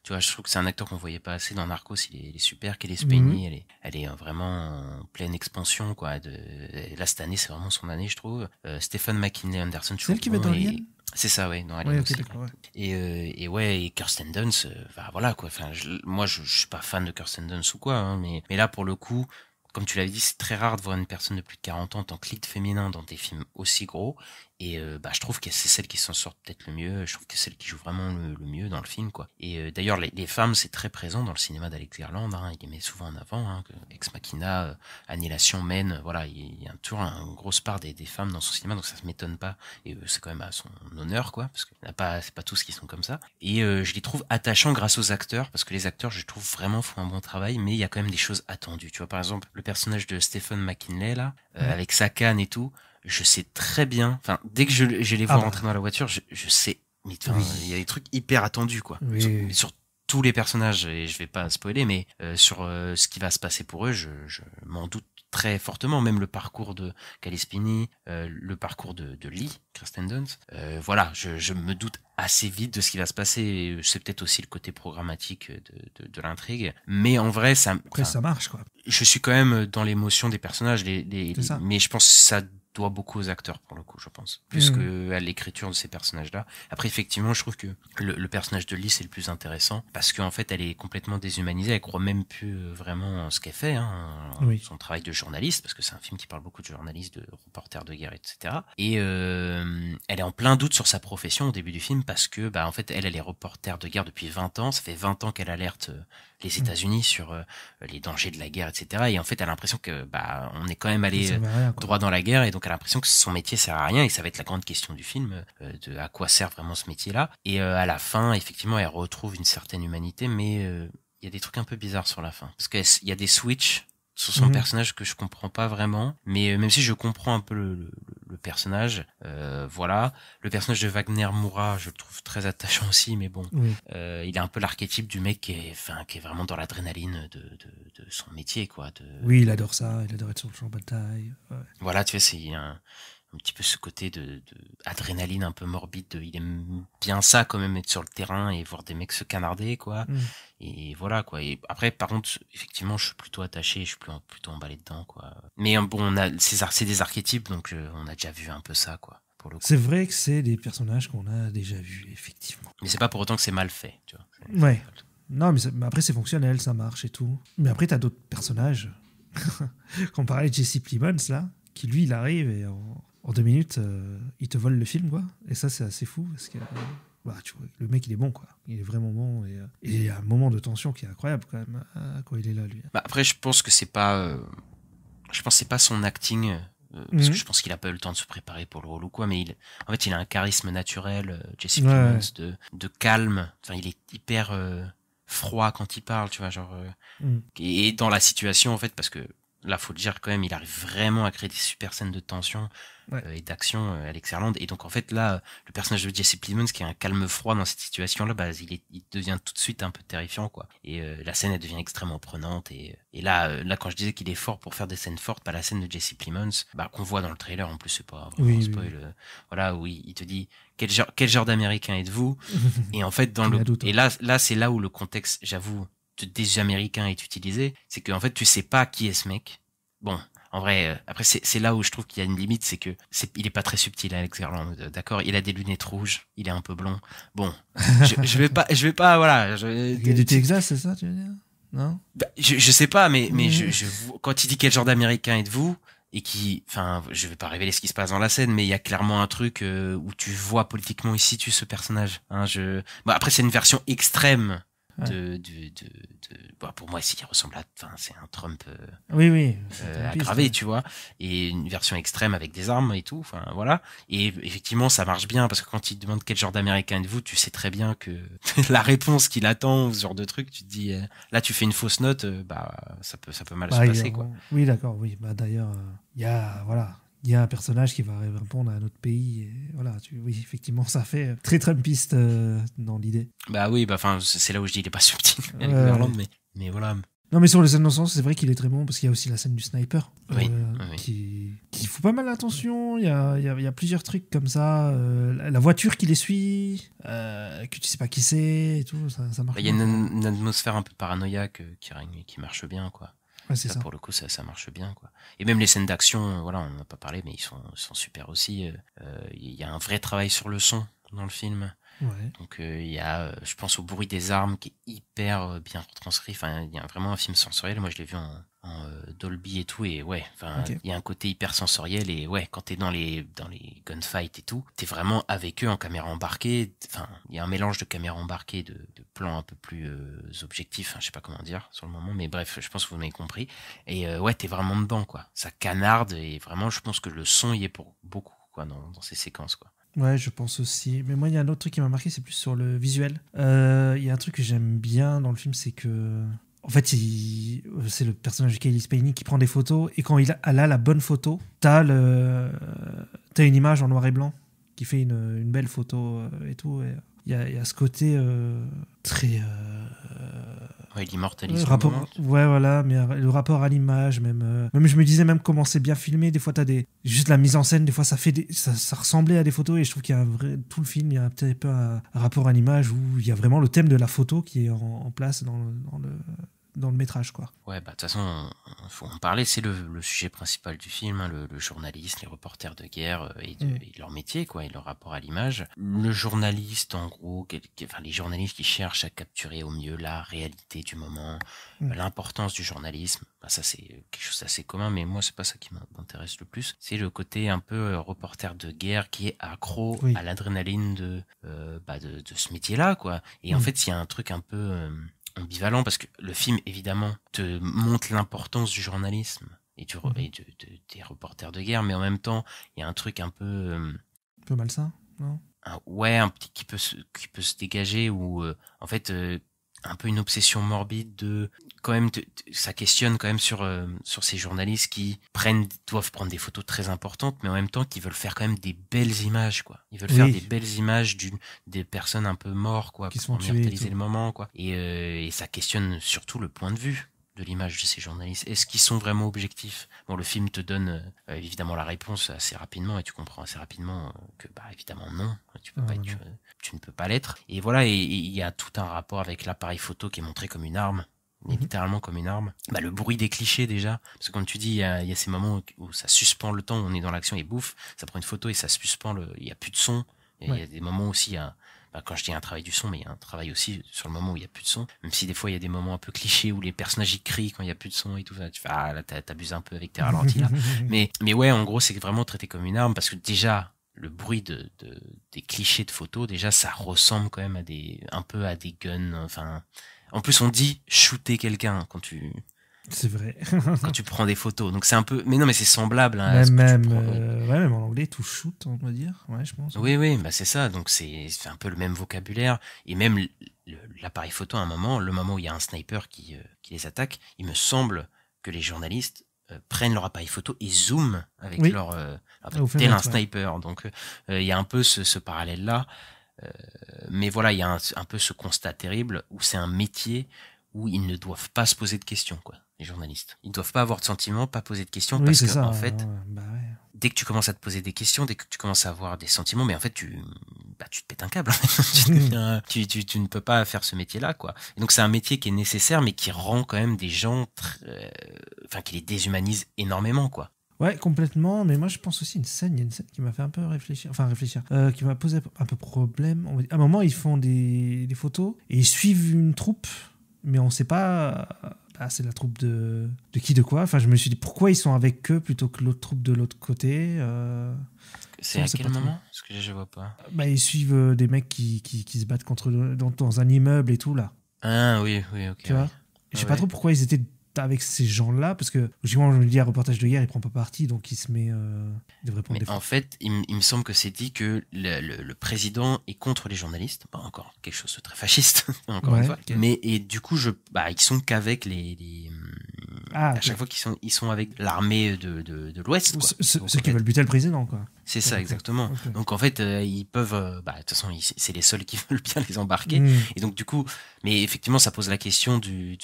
tu vois, je trouve que c'est un acteur qu'on voyait pas assez dans Narcos, il est super. Kelly Spacey, elle est vraiment en pleine expansion, quoi. Là, cette année, c'est vraiment son année, je trouve. Stephen McKinley Anderson, c'est elle qui va dans Alien? C'est ça, ouais, dans Alien aussi. Okay, d'accord, ouais. Et Kirsten Dunst, voilà, quoi. Enfin, moi, je suis pas fan de Kirsten Dunst ou quoi, hein, mais là, pour le coup, comme tu l'avais dit, c'est très rare de voir une personne de plus de 40 ans en tant que lead féminin dans des films aussi gros. Et je trouve que c'est celle qui s'en sort peut-être le mieux. Je trouve que c'est celle qui joue vraiment le mieux dans le film, quoi. Et d'ailleurs, les femmes, c'est très présent dans le cinéma d'Alex Garland. Hein, il les met souvent en avant. Hein, Ex Machina, Annihilation, Men. Voilà, il y a toujours une grosse part des femmes dans son cinéma, donc ça se m'étonne pas. Et c'est quand même à son honneur, quoi, parce que c'est pas tous qui sont comme ça. Et je les trouve attachants grâce aux acteurs, parce que les acteurs, je trouve vraiment font un bon travail, mais il y a quand même des choses attendues. Tu vois, par exemple, le personnage de Stephen McKinley là, avec sa canne et tout. Je sais très bien, enfin, dès que je les vois rentrer dans la voiture, je sais Mais il y a des trucs hyper attendus, quoi. Oui. Sur tous les personnages, et je vais pas spoiler, mais sur ce qui va se passer pour eux, je m'en doute très fortement. Même le parcours de Calispini, le parcours de Lee, Kirsten Dunst. Voilà, je me doute assez vite de ce qui va se passer. C'est peut-être aussi le côté programmatique de l'intrigue. Mais en vrai, ça marche, quoi. Je suis quand même dans l'émotion des personnages, mais je pense que ça doit beaucoup aux acteurs, pour le coup, je pense. Plus que à l'écriture de ces personnages-là. Après, effectivement, je trouve que le personnage de Lee, c'est le plus intéressant, parce qu'en fait, elle est complètement déshumanisée, elle croit même plus vraiment en ce qu'elle fait, son travail de journaliste, parce que c'est un film qui parle beaucoup de journalistes, de reporters de guerre, etc. Et elle est en plein doute sur sa profession au début du film, parce que, en fait, elle est reporter de guerre depuis 20 ans, ça fait 20 ans qu'elle alerte les États-Unis sur les dangers de la guerre, etc. Et en fait, elle a l'impression que on est quand même allé droit dans la guerre, et donc elle a l'impression que son métier sert à rien, et ça va être la grande question du film, de à quoi sert vraiment ce métier-là. Et à la fin, effectivement, elle retrouve une certaine humanité, mais il y a des trucs un peu bizarres sur la fin, parce qu'il y a des switches sur son personnage que je comprends pas vraiment, mais même si je comprends un peu le personnage, voilà. Le personnage de Wagner Moura, je le trouve très attachant aussi, mais bon, il a un peu l'archétype du mec qui est vraiment dans l'adrénaline de son métier, quoi. Oui, il adore ça, il adore être sur le champ de bataille. Ouais. Voilà, tu vois, c'est un petit peu ce côté de adrénaline un peu morbide, il aime bien ça quand même, être sur le terrain et voir des mecs se canarder, quoi. Et voilà, quoi. Et après, par contre, effectivement, je suis plutôt attaché, je suis plutôt emballé dedans, quoi. Mais bon, c'est des archétypes, donc on a déjà vu un peu ça, quoi. Pour le coup. C'est vrai que c'est des personnages qu'on a déjà vus, effectivement. Mais c'est pas pour autant que c'est mal fait, tu vois. Ouais. Non, mais après, c'est fonctionnel, ça marche et tout. Mais après, t'as d'autres personnages. Quand on parlait de Jesse Plemons, là, qui lui, il arrive et en 2 minutes, il te vole le film, quoi. Et ça, c'est assez fou, parce que tu vois, le mec, il est bon, quoi. Il est vraiment bon. Et il y a un moment de tension qui est incroyable, quand même, quand il est là, lui. Après, je pense que c'est pas son acting, parce que je pense qu'il a pas eu le temps de se préparer pour le rôle ou quoi, mais en fait, il a un charisme naturel, Jesse Plemons, de calme. Enfin, il est hyper froid quand il parle, tu vois, genre. Et dans la situation, en fait, parce que là, faut le dire quand même, il arrive vraiment à créer des super scènes de tension et d'action, Alex Garland. Et donc, en fait, là, le personnage de Jesse Plemons, qui est un calme froid dans cette situation-là, il devient tout de suite un peu terrifiant, quoi. Et la scène, elle devient extrêmement prenante. Et là, quand je disais qu'il est fort pour faire des scènes fortes, la scène de Jesse Plemons, qu'on voit dans le trailer, en plus, c'est pas vraiment un spoil. Voilà, oui, il te dit quel genre d'Américain êtes-vous? Et en fait, et là, c'est là où le contexte, j'avoue, des Américains est utilisé, c'est qu'en fait, tu sais pas qui est ce mec. Bon, en vrai, après, c'est là où je trouve qu'il y a une limite, c'est que il est pas très subtil, Alex Garland, d'accord? Il a des lunettes rouges, il est un peu blond. Bon, je vais pas, voilà. Il y a du Texas, c'est ça, tu veux dire? Non? Je sais pas, mais quand il dit quel genre d'Américain êtes-vous, et je vais pas révéler ce qui se passe dans la scène, mais il y a clairement un truc où tu vois politiquement ici, tu ce personnage. Après, c'est une version extrême. Pour moi, il ressemble c'est un Trump aggravé, tu vois, et une version extrême avec des armes et tout, voilà. Et effectivement, ça marche bien, parce que quand il demande quel genre d'Américain êtes-vous, tu sais très bien que la réponse qu'il attend, ce genre de truc, tu te dis, là, tu fais une fausse note, ça peut mal se passer, quoi. Oui, d'accord, oui. D'ailleurs, il y a un personnage qui va répondre à un autre pays. Et voilà, oui, effectivement, ça fait très Trumpiste dans l'idée. C'est là où je dis il est pas subtil, mais voilà. Non, mais sur les scènes d'ensemble, c'est vrai qu'il est très bon, parce qu'il y a aussi la scène du sniper, qui fout pas mal d'attention. Il y a plusieurs trucs comme ça. La voiture qui les suit, que tu sais pas qui c'est, et tout, ça marche. Il y a une atmosphère un peu paranoïaque qui règne et qui marche bien, quoi. Ouais, c'est ça. Pour le coup, ça marche bien, quoi. Et même les scènes d'action, on n'en a pas parlé, mais ils sont super aussi. Il y a un vrai travail sur le son dans le film. Ouais. Donc il y a, je pense au bruit des armes qui est hyper bien retranscrit. Enfin, il y a vraiment un film sensoriel. Moi, je l'ai vu en Dolby et tout, et il y a un côté hyper sensoriel, et quand t'es dans les gunfights et tout, t'es vraiment avec eux en caméra embarquée. Enfin, il y a un mélange de caméra embarquée, de plans un peu plus objectifs, je sais pas comment dire sur le moment, mais bref, je pense que vous m'avez compris. Et t'es vraiment dedans, quoi. Ça canarde, et vraiment, je pense que le son y est pour beaucoup, quoi, dans ces séquences, quoi. Ouais, je pense aussi. Mais moi, il y a un autre truc qui m'a marqué, c'est plus sur le visuel. Il y a un truc que j'aime bien dans le film, c'est que... En fait, c'est le personnage de Cailee Spaeny qui prend des photos, et quand elle a la bonne photo, t'as une image en noir et blanc qui fait une belle photo et tout. Il y a ce côté très... Ouais, il immortalise rapport, le moment. ouais, voilà, mais le rapport à l'image, même je me disais, même comment c'est bien filmé, des fois t'as juste la mise en scène, des fois ça ressemblait à des photos, et je trouve qu'il y a tout le film, il y a peut-être un peu un rapport à l'image où il y a vraiment le thème de la photo qui est en place dans le métrage, quoi. Ouais, bah de toute façon, faut en parler, c'est le sujet principal du film, hein, le journaliste, les reporters de guerre et leur métier, quoi, et leur rapport à l'image. Le journaliste, en gros, enfin les journalistes qui cherchent à capturer au mieux la réalité du moment, l'importance du journalisme, bah ça c'est quelque chose d'assez commun, mais moi c'est pas ça qui m'intéresse le plus. C'est le côté un peu reporter de guerre qui est accro à l'adrénaline de ce métier-là, quoi. Et en fait, il y a un truc un peu ambivalent, parce que le film évidemment te montre l'importance du journalisme et des reporters de guerre, mais en même temps il y a un truc un peu malsain, non? Un petit qui peut se dégager, ou en fait un peu une obsession morbide de quand même ça questionne quand même sur ces journalistes qui doivent prendre des photos très importantes, mais en même temps qui veulent faire quand même des belles images, quoi. Ils veulent faire des belles images des personnes un peu mortes, quoi, qui pour sont immortaliser le moment, quoi. Et ça questionne surtout le point de vue de l'image de ces journalistes. Est-ce qu'ils sont vraiment objectifs? Bon, le film te donne évidemment la réponse assez rapidement, et tu comprends assez rapidement que évidemment non, tu ne peux pas l'être. Et voilà, et il y a tout un rapport avec l'appareil photo qui est montré comme une arme, littéralement comme une arme. Bah, le bruit des clichés déjà, parce que comme tu dis, il y a ces moments où ça suspend le temps, où on est dans l'action et bouffe, ça prend une photo et ça suspend il y a plus de son. Et il y a des moments aussi, quand je dis un travail du son, mais il y a un travail aussi sur le moment où il y a plus de son, même si des fois il y a des moments un peu clichés où les personnages ils crient quand il y a plus de son et tout ça. Tu fais, là t'abuses un peu avec tes ralentis là. mais ouais, en gros c'est vraiment traité comme une arme, parce que déjà le bruit des clichés de photos, déjà ça ressemble quand même un peu à des guns. Enfin, en plus on dit shooter quelqu'un quand tu... C'est vrai. Quand tu prends des photos. Donc c'est un peu... Mais non, mais c'est semblable. Hein, même en anglais, tout shoot, on va dire. Ouais, je pense. Oui, bah c'est ça. Donc c'est un peu le même vocabulaire. Et même l'appareil photo, à un moment, le moment où il y a un sniper qui les attaque, il me semble que les journalistes prennent leur appareil photo et zooment avec leur... tel un sniper. Donc il y a un peu ce parallèle-là. Mais voilà, il y a un peu ce constat terrible où c'est un métier où ils ne doivent pas se poser de questions, quoi, les journalistes. Ils ne doivent pas avoir de sentiments, pas poser de questions, parce que en fait, dès que tu commences à te poser des questions, dès que tu commences à avoir des sentiments, mais en fait, tu te pètes un câble. tu ne peux pas faire ce métier-là, quoi. Et donc c'est un métier qui est nécessaire, mais qui rend quand même des gens qui les déshumanise énormément, quoi. Ouais, complètement, mais moi je pense aussi il y a une scène qui m'a fait un peu réfléchir, qui m'a posé un peu problème. À un moment, ils font des photos et ils suivent une troupe, mais on sait pas c'est la troupe de qui, de quoi. Enfin, je me suis dit pourquoi ils sont avec eux plutôt que l'autre troupe de l'autre côté. C'est à quel moment? Parce que je vois pas. Ils suivent des mecs qui se battent dans un immeuble et tout là. Ah oui, ok. Tu vois, je sais pas trop pourquoi ils étaient avec ces gens-là, parce que logiquement, je me dis, un reportage de guerre, il prend pas parti, donc il se met... il devrait prendre en fait, il me semble que c'est dit que le président est contre les journalistes. Pas encore quelque chose de très fasciste, encore une fois. Okay. Mais, et du coup, ils sont qu'avec à chaque fois qu'ils sont avec l'armée de l'Ouest. Ceux qui veulent buter le président, quoi. C'est ça, exactement. Okay. Donc en fait, ils peuvent... de toute façon, c'est les seuls qui veulent bien les embarquer. Et donc du coup... Mais effectivement, ça pose la question de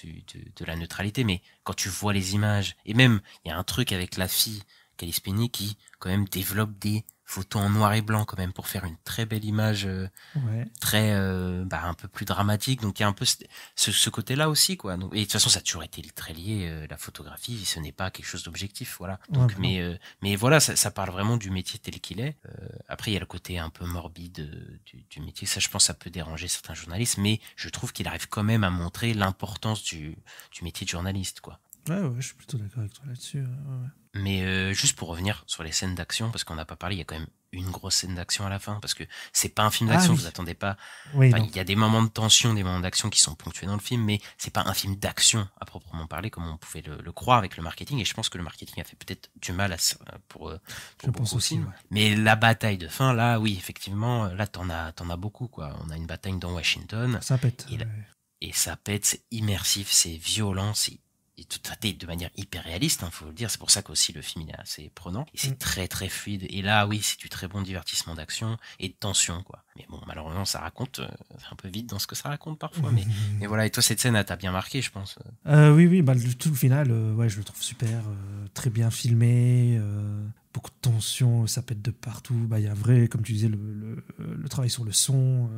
la neutralité. Mais quand tu vois les images... Et même, il y a un truc avec la fille, Calice Penny, qui quand même développe des photos en noir et blanc quand même pour faire une très belle image très un peu plus dramatique. Donc il y a un peu ce côté-là aussi, quoi. Donc, et de toute façon, ça a toujours été très lié, la photographie, ce n'est pas quelque chose d'objectif, voilà. Donc mais voilà, ça parle vraiment du métier tel qu'il est. Après il y a le côté un peu morbide du métier, ça je pense ça peut déranger certains journalistes, mais je trouve qu'il arrive quand même à montrer l'importance du métier de journaliste, quoi. Ouais, je suis plutôt d'accord avec toi là-dessus. Mais juste pour revenir sur les scènes d'action, parce qu'on n'a pas parlé, il y a quand même une grosse scène d'action à la fin, parce que c'est pas un film d'action, vous attendez pas. Il y a des moments de tension, des moments d'action qui sont ponctués dans le film, mais c'est pas un film d'action à proprement parler, comme on pouvait le croire avec le marketing, et je pense que le marketing a fait peut-être du mal pour je pense aussi. Ouais. Mais la bataille de fin, là, oui, effectivement, là, t'en as beaucoup, quoi. On a une bataille dans Washington. Ça pète. Et ça pète, c'est immersif, c'est violent, c'est tout traité de manière hyper réaliste, hein, faut le dire. C'est pour ça qu'aussi le film il est assez prenant et c'est très très fluide. Et là, oui, c'est du très bon divertissement d'action et de tension, quoi. Mais bon, malheureusement, ça raconte un peu vite dans ce que ça raconte parfois. Mais voilà. Et toi, cette scène, elle t'a bien marqué, je pense. Oui, bah, tout le final, ouais, je le trouve super, très bien filmé. Beaucoup de tension, ça pète de partout. Bah, il y a un vrai, comme tu disais, le travail sur le son,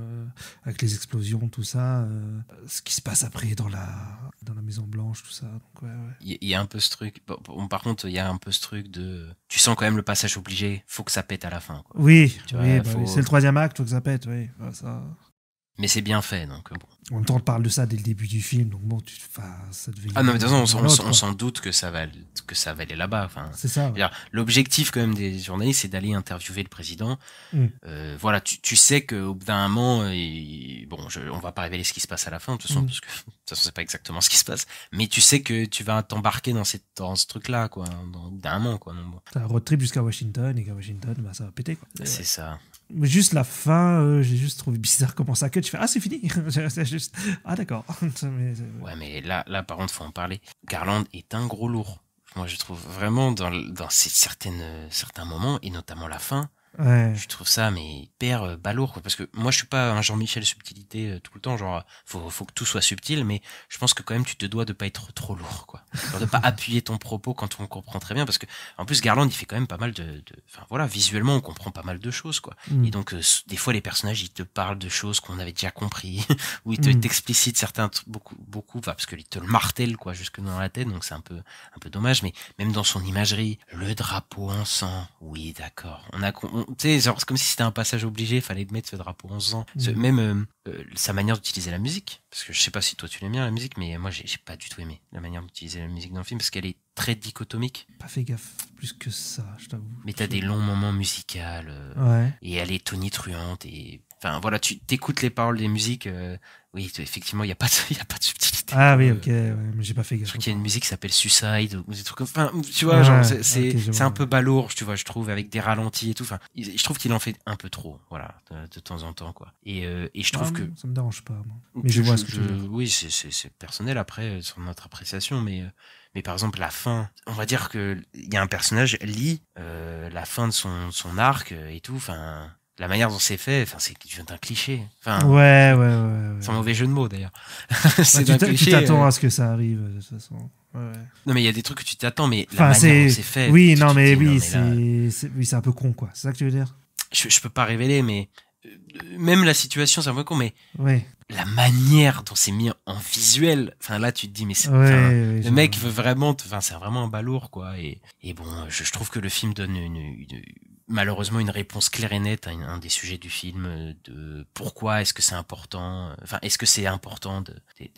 avec les explosions, tout ça. Ce qui se passe après dans la Maison Blanche, tout ça. Donc, ouais. Il y a un peu ce truc. Bon, par contre, il y a un peu ce truc de. Tu sens quand même le passage obligé. Faut que ça pète à la fin, quoi. Oui, tu vois, bah, c'est le 3e acte, faut que ça pète, oui. Bah, ça... Mais c'est bien fait, donc bon. En même temps, on te parle de ça dès le début du film, donc bon, ça devait... Ah non, mais de toute façon, on s'en doute que ça va aller là-bas. Enfin, c'est ça. Ouais. L'objectif, quand même, des journalistes, c'est d'aller interviewer le président. Voilà, tu sais qu'au bout d'un moment, on va pas révéler ce qui se passe à la fin, de toute façon, parce que de toute façon, c'est pas exactement ce qui se passe. Mais tu sais que tu vas t'embarquer dans ce truc-là, quoi, d'un moment, quoi. Donc, bon. T'as un road trip jusqu'à Washington, et qu'à Washington, bah, ça va péter, quoi. C'est ça. Mais juste la fin, j'ai juste trouvé bizarre comment ça cut. Tu fais, ah, c'est fini. C'est juste, ah, d'accord. Ouais, mais là, par contre, faut en parler. Garland est un gros lourd. Moi, je trouve vraiment dans certains moments, et notamment la fin, ouais. Je trouve ça mais hyper balourd, quoi. Parce que moi, je suis pas un Jean-Michel subtilité tout le temps. Genre, faut que tout soit subtil, mais je pense que quand même, tu te dois de pas être trop lourd, quoi. Genre de pas appuyer ton propos quand on comprend très bien, parce que en plus, Garland, il fait quand même pas mal enfin voilà, visuellement, on comprend pas mal de choses, quoi. Et donc, des fois, les personnages, ils te parlent de choses qu'on avait déjà compris, ou ils t'explicitent certains trucs beaucoup, parce qu'ils te le martèlent, quoi, jusque dans la tête. Donc, c'est un peu dommage, mais même dans son imagerie, le drapeau en sang, oui, d'accord. Tu sais, genre, c'est comme si c'était un passage obligé, il fallait mettre ce drapeau en sang. Même sa manière d'utiliser la musique, parce que je sais pas si toi tu l'aimes bien la musique, mais moi j'ai pas du tout aimé la manière d'utiliser la musique dans le film, parce qu'elle est très dichotomique. Pas fait gaffe plus que ça, je t'avoue. Mais t'as des longs moments musicaux, ouais. Et elle est tonitruante, et enfin voilà, tu t'écoutes les paroles des musiques, oui, effectivement, il y a pas de subtilité. Ah oui, ok, ouais, mais j'ai pas fait gaffe. Je crois qu'il y a une musique qui s'appelle Suicide, ou des trucs comme, enfin, tu vois, genre, c'est un peu balourd, tu vois, je trouve, avec des ralentis et tout, enfin, je trouve qu'il en fait un peu trop, voilà, de temps en temps, quoi. Et je trouve que... Ça me dérange pas, moi. Mais je vois ce que tu veux dire. Oui, c'est personnel après, sur notre appréciation, mais par exemple, la fin, on va dire que il y a un personnage, Lee, la fin de son arc et tout, enfin... La manière dont c'est fait, enfin, c'est un cliché. Enfin, ouais. C'est un mauvais jeu de mots, d'ailleurs. C'est un cliché. Tu t'attends à ce que ça arrive, de toute façon. Ouais. Non, mais il y a des trucs que tu t'attends, mais enfin, la manière dont c'est fait. Oui, non, mais oui, c'est un peu con, quoi. C'est ça que tu veux dire? Je peux pas révéler, mais même la situation, c'est un peu con, mais ouais. La manière dont c'est mis en visuel, enfin là, tu te dis, mais c'est, le mec veut vraiment, enfin, c'est vraiment un balourd, quoi. Et bon, je trouve que le film donne malheureusement une réponse claire et nette à un des sujets du film, de pourquoi est-ce que c'est important, enfin est-ce que c'est important,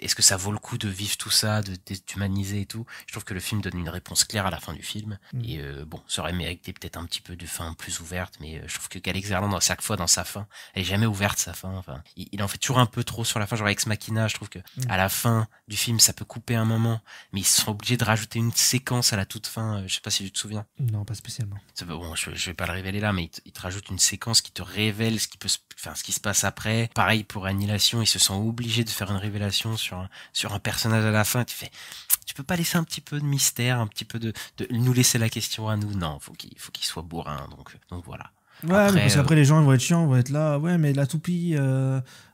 est-ce que ça vaut le coup de vivre tout ça, d'humaniser et tout. Je trouve que le film donne une réponse claire à la fin du film, et bon, ça aurait mérité peut-être un petit peu de fin plus ouverte, mais je trouve que Alex Garland, à chaque fois dans sa fin, elle est jamais ouverte, sa fin, enfin il en fait toujours un peu trop sur la fin, genre Ex Machina, je trouve que à la fin du film ça peut couper un moment, mais ils sont obligés de rajouter une séquence à la toute fin, je sais pas si tu te souviens. Non, pas spécialement. Bon, je vais pas le révéler là, mais il te rajoute une séquence qui te révèle ce qui se passe après. Pareil pour Annihilation, ils se sont obligés de faire une révélation sur un personnage à la fin. Tu peux pas laisser un petit peu de mystère, un petit peu de nous laisser la question à nous. Non, faut qu'il soit bourrin. Donc voilà. Ouais, après, mais parce qu'après les gens ils vont être chiants, ils vont être là. Ouais, mais la toupie.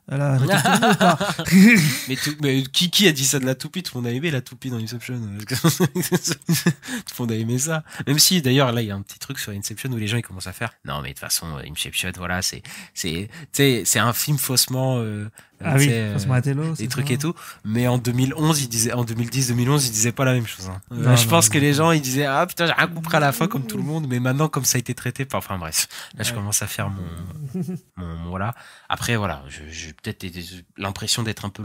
Elle a arrêté ou pas? mais qui a dit ça de la toupie? Tout le monde a aimé la toupie dans Inception. Tout le monde a aimé ça. Même si, d'ailleurs, là, il y a un petit truc sur Inception où les gens, ils commencent à faire. Non, mais de toute façon, Inception, voilà, c'est un film faussement, faussement Athélo, des trucs et tout. Mais en 2010, 2011, ils disaient pas la même chose, hein. Je pense que les gens, ils disaient, ah, putain, j'ai rien compris à la fin comme tout le monde, mais maintenant, comme ça a été traité enfin, bref. Là, je commence à faire mon voilà. Après, voilà, j'ai peut-être l'impression d'être un peu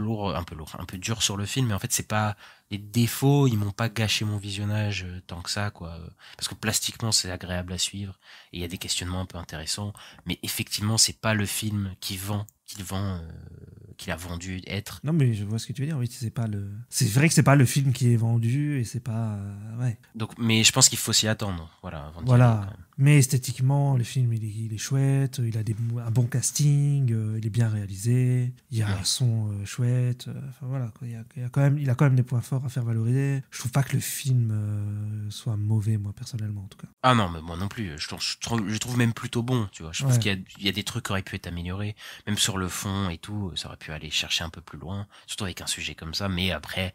dur sur le film, mais en fait c'est pas les défauts, ils m'ont pas gâché mon visionnage tant que ça, quoi, parce que plastiquement c'est agréable à suivre et il y a des questionnements un peu intéressants, mais effectivement c'est pas le film qu'il a vendu être. Non, mais je vois ce que tu veux dire. Oui, c'est vrai que c'est pas le film qui est vendu et c'est pas ouais. Donc, mais je pense qu'il faut s'y attendre, voilà. Avant voilà. Mais esthétiquement, le film, il est chouette, il a un bon casting, il est bien réalisé, il y a un son chouette, enfin voilà, quoi, il a quand même des points forts à faire valoriser. Je trouve pas que le film soit mauvais, moi, personnellement, en tout cas. Ah non, mais moi non plus, je trouve même plutôt bon, tu vois. Je trouve qu'il y a des trucs qui auraient pu être améliorés, même sur le fond et tout, ça aurait pu aller chercher un peu plus loin, surtout avec un sujet comme ça, mais après,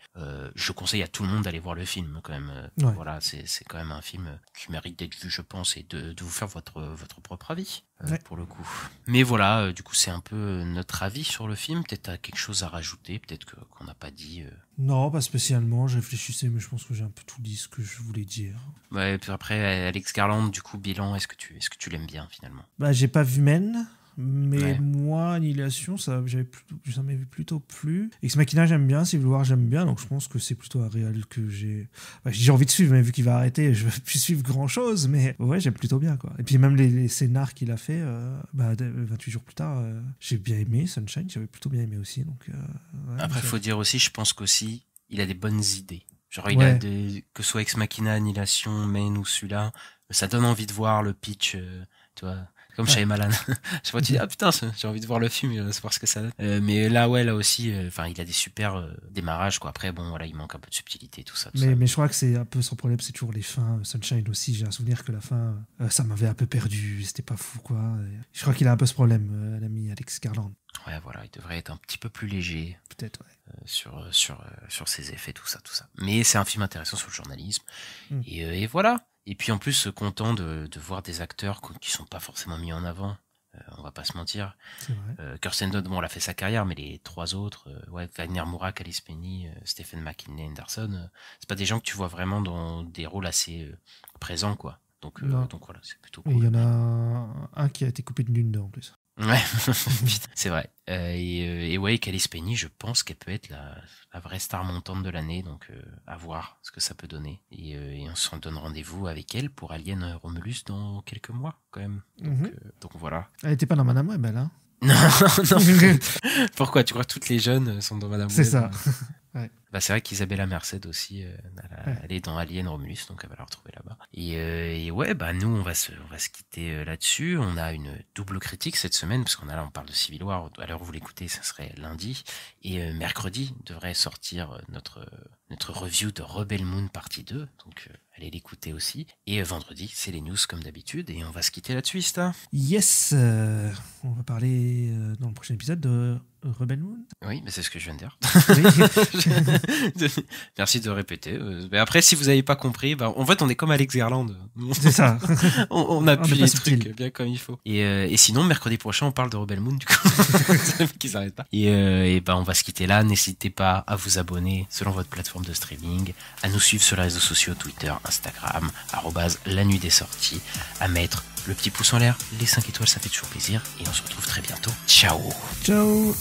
je conseille à tout le monde d'aller voir le film, quand même. Voilà, c'est quand même un film qui mérite d'être vu, je pense, et de vous faire votre propre avis, pour le coup. Mais voilà, du coup, c'est un peu notre avis sur le film. Peut-être t'as quelque chose à rajouter, peut-être qu'on n'a pas dit. Non, pas spécialement, je réfléchissais, mais je pense que j'ai un peu tout dit ce que je voulais dire. Ouais, puis après, Alex Garland, du coup, bilan, est-ce que tu l'aimes bien, finalement? Bah, j'ai pas vu Men. Mais moi, Annihilation, ça m'avait plutôt plu. Ex Machina, j'aime bien. Civil War, j'aime bien. Donc je pense que c'est plutôt un réal que j'ai envie de suivre, mais vu qu'il va arrêter, je vais plus suivre grand-chose. Mais ouais, j'aime plutôt bien, quoi. Et puis même les scénars qu'il a fait, 28 jours plus tard, j'ai bien aimé. Sunshine, j'avais plutôt bien aimé aussi. Donc, après, il faut dire aussi, je pense qu'aussi, il a des bonnes idées. Genre, il a que ce soit Ex Machina, Annihilation, Men ou celui-là, ça donne envie de voir le pitch, tu vois. Comme Shyamalan. Je vois, tu dis, ah putain, j'ai envie de voir le film, savoir ce que ça donne. Mais là aussi, il a des super démarrages, quoi. Après, bon, voilà, il manque un peu de subtilité, tout ça. Mais je crois que c'est un peu son problème, c'est toujours les fins. Sunshine aussi, j'ai un souvenir que la fin, ça m'avait un peu perdu, c'était pas fou, quoi. Et je crois qu'il a un peu ce problème, l'ami Alex Garland. Ouais, voilà, il devrait être un petit peu plus léger. Peut-être, sur ses effets, tout ça. Mais c'est un film intéressant sur le journalisme. Et voilà. Et puis en plus, content de voir des acteurs qui sont pas forcément mis en avant. On va pas se mentir. C'est vrai. Kirsten Dunst, bon, elle a fait sa carrière, mais les trois autres, Wagner Moura, Alice Penny, Stephen McKinley Anderson, c'est pas des gens que tu vois vraiment dans des rôles assez présents, quoi. Donc voilà, c'est plutôt cool. Et il y en a un qui a été coupé de Dune 2 en plus. Ouais, c'est vrai. Et Alice Penny, je pense qu'elle peut être la vraie star montante de l'année, donc à voir ce que ça peut donner. Et on se donne rendez-vous avec elle pour Alien Romulus dans quelques mois, quand même. Donc voilà. Elle était pas dans Madame Web, elle, hein? Non. Pourquoi? Tu crois que toutes les jeunes sont dans Madame Web? C'est ça. Ouais. Bah, c'est vrai qu'Isabella Merced aussi, elle est dans Alien Romulus, donc elle va la retrouver là-bas. Et ouais, bah nous on va se quitter là-dessus. On a une double critique cette semaine parce on parle de Civil War. À l'heure où vous l'écoutez, ça serait lundi. Et mercredi devrait sortir notre review de Rebel Moon partie 2. Donc allez l'écouter aussi. Et vendredi, c'est les news comme d'habitude. Et on va se quitter là-dessus, Ista. Yes, on va parler dans le prochain épisode de Rebel Moon. Oui, mais c'est ce que je viens de dire. Oui. Merci de répéter. Mais après, si vous n'avez pas compris, en fait, on est comme Alex Garland. C'est ça. on appuie les trucs bien comme il faut. Et sinon, mercredi prochain, on parle de Rebel Moon, du coup. Qui s'arrête pas. Et on va se quitter là. N'hésitez pas à vous abonner selon votre plateforme de streaming, à nous suivre sur les réseaux sociaux, Twitter, Instagram, @la nuit des sorties, à mettre le petit pouce en l'air, les 5 étoiles, ça fait toujours plaisir. Et on se retrouve très bientôt. Ciao. Ciao.